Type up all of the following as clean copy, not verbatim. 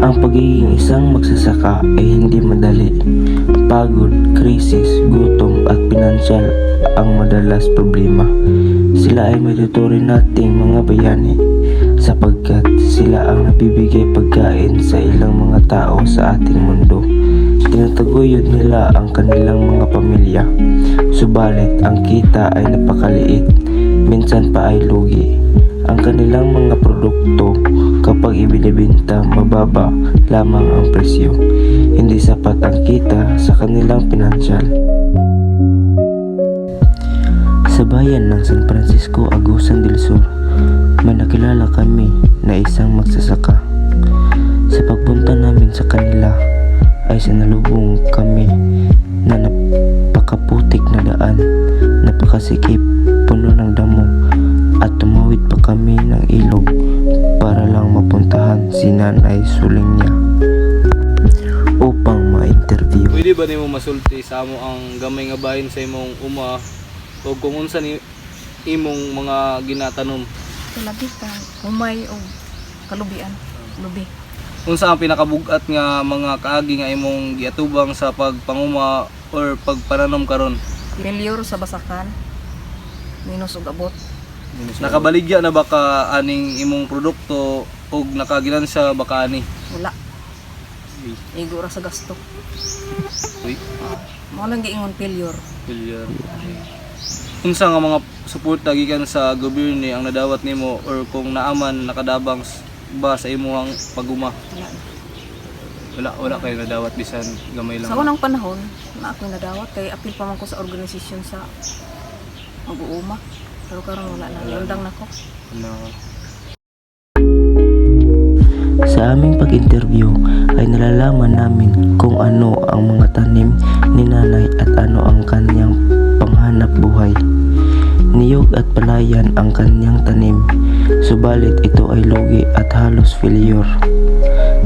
Ang pagiging isang magsasaka ay hindi madali. Pagod, krisis, gutom at pinansyal ang madalas problema. Sila ay matuturing nating mga bayani sapagkat sila ang nabibigay pagkain sa ilang mga tao sa ating mundo. Tinataguyod nila ang kanilang mga pamilya. Subalit ang kita ay napakaliit, minsan pa ay lugi. Ang kanilang mga produkto kapag ibinibenta mababa lamang ang presyo. Hindi sapat ang kita sa kanilang pinansyal. Sa bayan ng San Francisco, Agusan del Sur, may nakilala kami na isang magsasaka. Sa pagpunta namin sa kanila ay sinalubong kami na napakaputik na daan, napakasikip, puno ng damo, at tumawid pa kami ng ilog para lang mapuntahan si Nanay Suling niya upang ma-interview. Pwede ba nimo masulti sa amo ang gamay nga bahin sa imong uma o kung unsa ni imong mga ginatanom? Labi ka, humay o kalubian, lubi. Unsa ang pinakabugat nga mga kaagi nga imong giatubang sa pagpanguma or pagpananom karon? Failure sa basakan, minus og abot. Nakabaligya na ba ka aning imong produkto o nakaginansya ba ka ani? Wala. Igo ra sa gasto. Uy, Mo lang giingon failure. failure. Unsa nga mga suporta gikan sa gobyerno ang nadawat nimo or kung naaman nakadabang ba sa imong paguma? Wala kayo nadawat bisan gamay lang. Sa unang panahon, na ako nadawat kay apil pa man ko sa organisasyon sa mag-uuma. Pero karon wala na, yundang nako. No. Sa aming pag-interview ay nalalaman namin kung ano ang mga tanim ni Nanay at ano ang kanyang panghanap buhay. Niyog at palayan ang kanyang tanim, subalit ito ay lugi at halos failure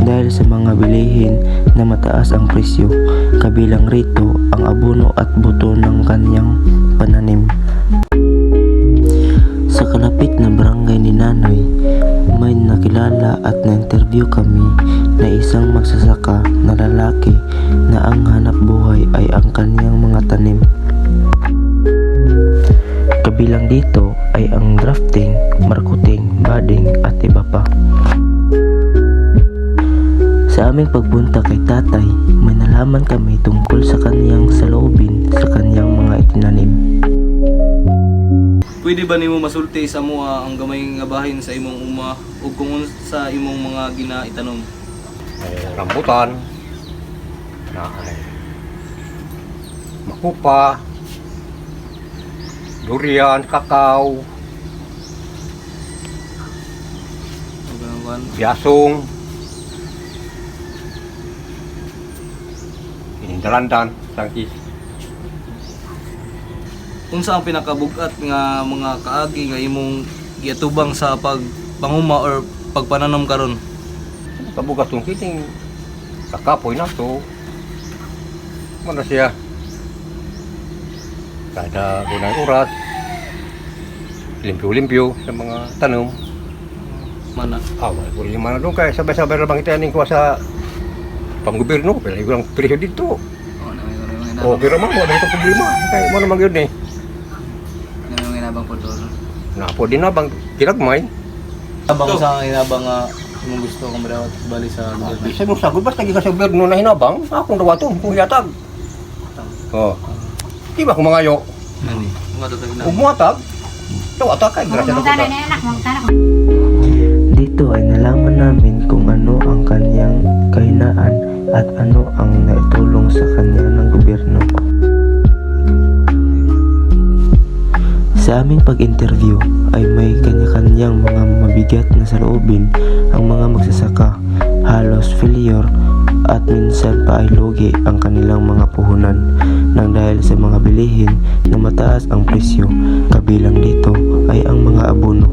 dahil sa mga bilihin na mataas ang presyo, kabilang rito ang abono at buto ng kanyang pananim. Sa kalapit na barangay ni Nanay, may nakilala at na-interview kami na isang magsasaka na lalaki na ang hanap buhay ay ang kanyang mga tanim. Kabilang dito ay ang drafting, marketing, budding at iba pa. Sa aming pagpunta kay tatay, may nalaman kami tungkol sa kanyang saloobin sa kanyang mga itinanim. Pwede ba nimo masulti sa mua ang gamay nga bahin sa imong uma o kung sa imong mga ginaitanom? Rambutan, makupa, durian, kakao, biasong, inindalandan, tangkis. Unsa ang pinakabugat nga mga kaagi nga imong giatubang sa pagpanguma or pagpananom karon? Kabugas tong kiting kakapoy na to. Mana siya? Kada unang oras, limpyo-limpyo sa mga tanom. Mana? Wala ko rin mana doon kaya sabay-sabay na bang itayanin ko sa panggobyerno. Pero yung presyo dito. Pero man, wala itong problema. Kaya mo naman yun eh. Inabang po to. Napo din na bang kinagmay. Abang sa inabang nga imong gusto kang madawat bali sa gobyerno. Bisa mo sagol basta gikan sa gobyerno na hinabang, akong dawaton kung yatag. Oh. Di ba kung mangayo? Nani? Mga tatag na. Kung muatag, dawatag kay grasya na ko. Dito ay nalaman namin kung ano ang kanyang kahinaan at ano ang naitulong sa kanya ng gobyerno. Sa aming pag-interview ay may kanya-kanyang mga mabigat na saloobin ang mga magsasaka, halos failure at minsan pa ay lugi ang kanilang mga puhunan nang dahil sa mga bilihin na mataas ang presyo, kabilang dito ay ang mga abono.